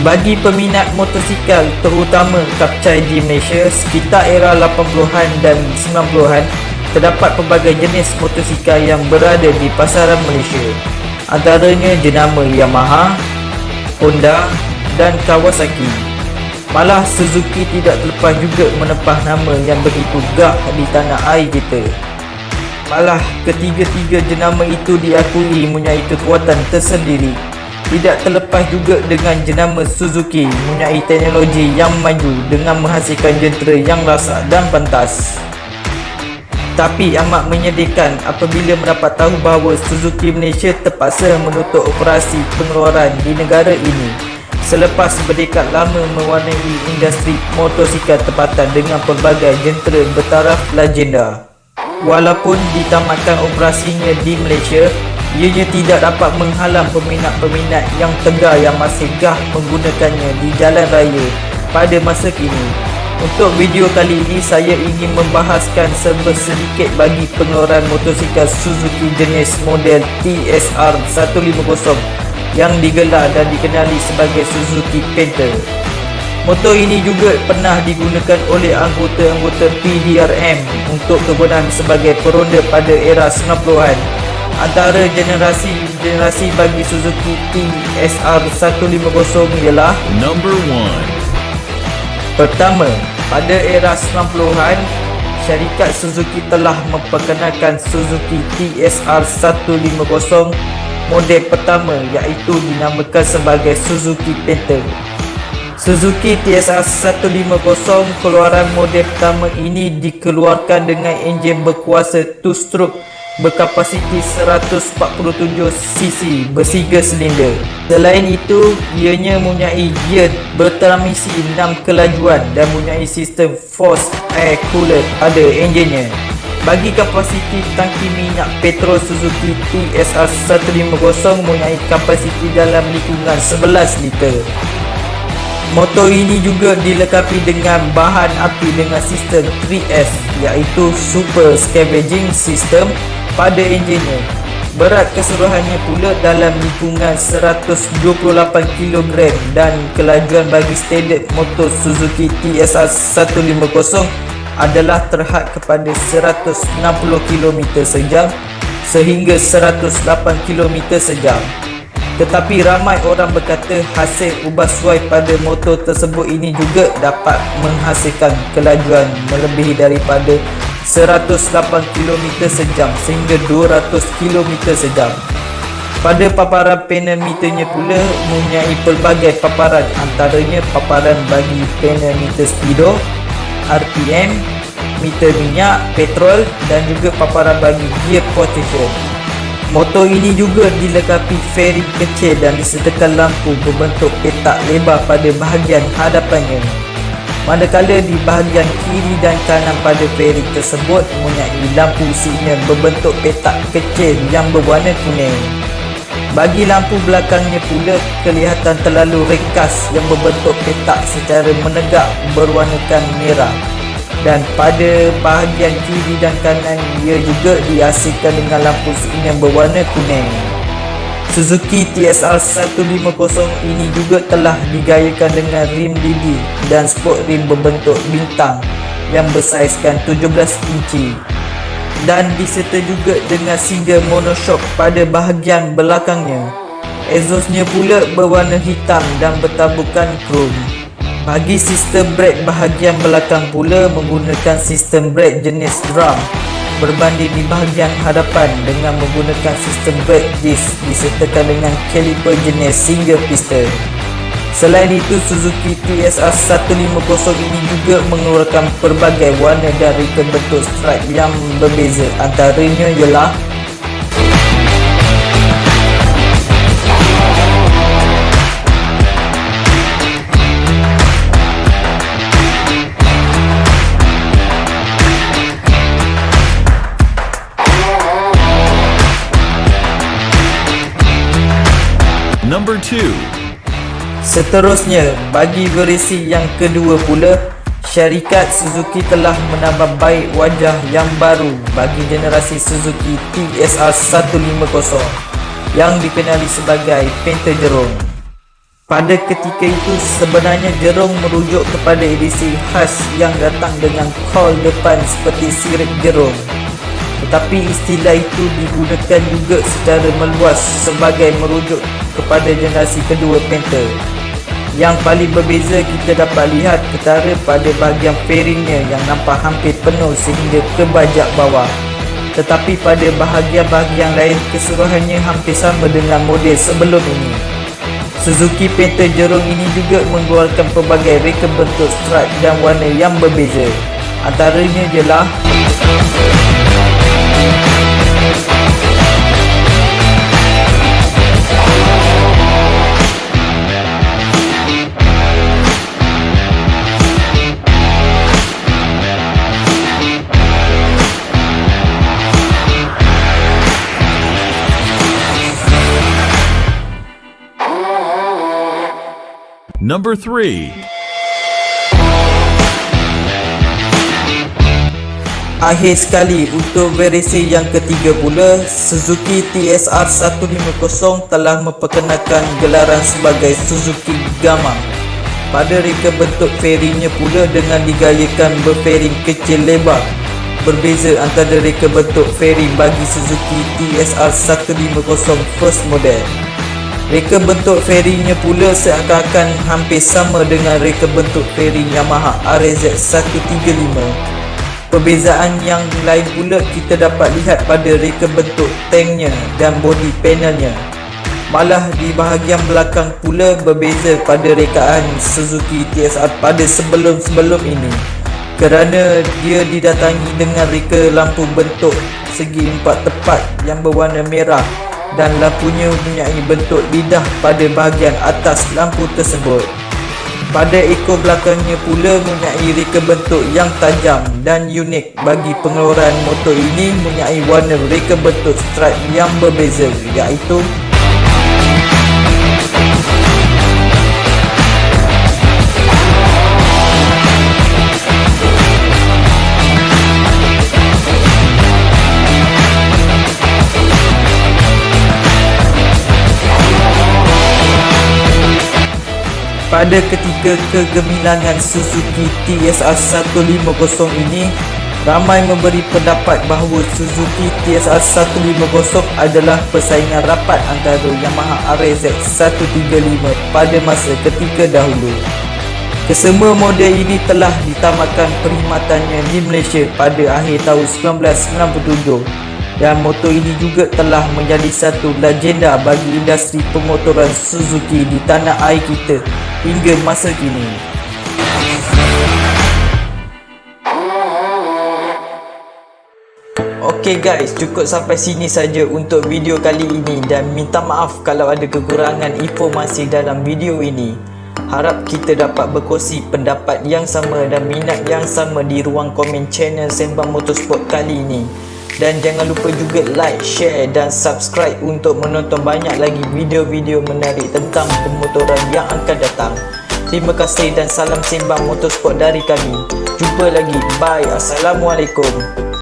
Bagi peminat motosikal terutama kapcai di Malaysia sekitar era 80-an dan 90-an, terdapat pelbagai jenis motosikal yang berada di pasaran Malaysia. Antaranya jenama Yamaha, Honda dan Kawasaki. Malah Suzuki tidak terlepas juga menempah nama yang begitu gah di tanah air kita. Malah ketiga-tiga jenama itu diakui mempunyai kekuatan tersendiri. Tidak terlepas juga dengan jenama Suzuki mempunyai teknologi yang maju dengan menghasilkan jentera yang lasak dan pantas. Tapi amat menyedihkan apabila mendapat tahu bahawa Suzuki Malaysia terpaksa menutup operasi pengeluaran di negara ini selepas berdekad lama mewarnai industri motosikal tempatan dengan pelbagai jentera bertaraf legenda. Walaupun ditamatkan operasinya di Malaysia, ianya tidak dapat menghalang peminat-peminat yang tegar yang masih gah menggunakannya di jalan raya pada masa kini. Untuk video kali ini saya ingin membahaskan sedikit bagi pengeluaran motosikal Suzuki jenis model TSR 150 yang digelar dan dikenali sebagai Suzuki Panther. Motor ini juga pernah digunakan oleh anggota-anggota PDRM untuk kegunaan sebagai peronda pada era 90-an. Antara generasi bagi Suzuki TSR 150 ialah Number 1. Pertama, pada era 90-an, syarikat Suzuki telah memperkenalkan Suzuki TSR 150 model pertama iaitu dinamakan sebagai Suzuki Panther. Suzuki TSR 150 keluaran model pertama ini dikeluarkan dengan enjin berkuasa 2-stroke berkapasiti 147cc bersiga silinder. Selain itu, ianya mempunyai gear bertransmisi 6 kelajuan dan mempunyai sistem forced air cooler pada enjinnya. Bagi kapasiti tangki minyak petrol, Suzuki TSR 150 mempunyai kapasiti dalam lingkungan 11 liter. Motor ini juga dilengkapi dengan bahan api dengan sistem 3S iaitu Super Scavenging System pada enjinnya. Berat keseluruhannya pula dalam lingkungan 128 kg dan kelajuan bagi standard motor Suzuki TSR 150 adalah terhad kepada 160 km sejam sehingga 108 km sejam. Tetapi ramai orang berkata hasil ubah suai pada motor tersebut ini juga dapat menghasilkan kelajuan melebihi daripada 108 km sejam sehingga 200 km sejam. Pada paparan panel meternya pula mempunyai pelbagai paparan, antaranya paparan bagi panel meter speedo, RPM, meter minyak, petrol dan juga paparan bagi gear position. Motor ini juga dilengkapi fairing kecil dan disertakan lampu berbentuk petak lebar pada bahagian hadapannya. Manakala di bahagian kiri dan kanan pada fairing tersebut mempunyai lampu signal berbentuk petak kecil yang berwarna kuning. Bagi lampu belakangnya pula kelihatan terlalu ringkas yang berbentuk petak secara menegak berwarnakan merah. Dan pada bahagian kiri dan kanan ia juga dihasilkan dengan lampu signal berwarna kuning. Suzuki TSR 150 ini juga telah digayakan dengan rim lidi dan sport rim berbentuk bintang yang bersaizkan 17 inci dan disertai juga dengan single monoshock pada bahagian belakangnya. Exhaustnya pula berwarna hitam dan bertabukan krom. Bagi sistem brake bahagian belakang pula menggunakan sistem brake jenis drum berbanding di bahagian hadapan dengan menggunakan sistem brake disc disertakan dengan caliper jenis single piston. Selain itu, Suzuki TSR 150 ini juga mengeluarkan pelbagai warna dan reka bentuk stripe yang berbeza, antaranya ialah Number 2. Seterusnya, bagi versi yang kedua pula, syarikat Suzuki telah menambah baik wajah yang baru bagi generasi Suzuki TSR 150 yang dikenali sebagai Panther Jerung. Pada ketika itu sebenarnya Jerung merujuk kepada edisi khas yang datang dengan kol depan seperti sirip jerung. Tetapi istilah itu digunakan juga secara meluas sebagai merujuk kepada generasi kedua Panther. Yang paling berbeza kita dapat lihat ketara pada bahagian fairingnya yang nampak hampir penuh sehingga ke bajak bawah. Tetapi pada bahagian-bahagian lain keseluruhannya hampir sama dengan model sebelum ini. Suzuki Panther Jerung ini juga mengeluarkan pelbagai reka bentuk stripe dan warna yang berbeza. Antaranya ialah Number 3. akhir sekali untuk versi yang ketiga pula, Suzuki TSR 150 telah memperkenalkan gelaran sebagai Suzuki Gamma. Pada reka bentuk fairingnya pula dengan digayakan berfairing kecil lebar. Berbeza antara reka bentuk fairing bagi Suzuki TSR 150 first model. Reka bentuk fairingnya pula seakan-akan hampir sama dengan reka bentuk fairing Yamaha RZ 135. Perbezaan yang lain pula kita dapat lihat pada reka bentuk tanknya dan body panelnya. Malah di bahagian belakang pula berbeza pada rekaan Suzuki TSR pada sebelum-sebelum ini, kerana dia didatangi dengan reka lampu bentuk segi empat tepat yang berwarna merah dan lampunya mempunyai bentuk lidah pada bahagian atas lampu tersebut. Pada ekor belakangnya pula mempunyai reka bentuk yang tajam dan unik. Bagi pengeluaran motor ini mempunyai warna reka bentuk stripe yang berbeza, iaitu pada ketika kegemilangan Suzuki TSR 150 ini, ramai memberi pendapat bahawa Suzuki TSR 150 adalah persaingan rapat antara Yamaha RZ 135 pada masa ketika dahulu. Kesemua model ini telah ditamatkan perkhidmatannya di Malaysia pada akhir tahun 1997. Dan motor ini juga telah menjadi satu legenda bagi industri pemotoran Suzuki di tanah air kita hingga masa kini. Okey guys, cukup sampai sini saja untuk video kali ini dan minta maaf kalau ada kekurangan informasi dalam video ini. Harap kita dapat berkongsi pendapat yang sama dan minat yang sama di ruang komen channel Sembang Motorsport kali ini. Dan jangan lupa juga like, share dan subscribe untuk menonton banyak lagi video-video menarik tentang pemotoran yang akan datang. Terima kasih dan salam Sembang Motorsport dari kami. Jumpa lagi. Bye. Assalamualaikum.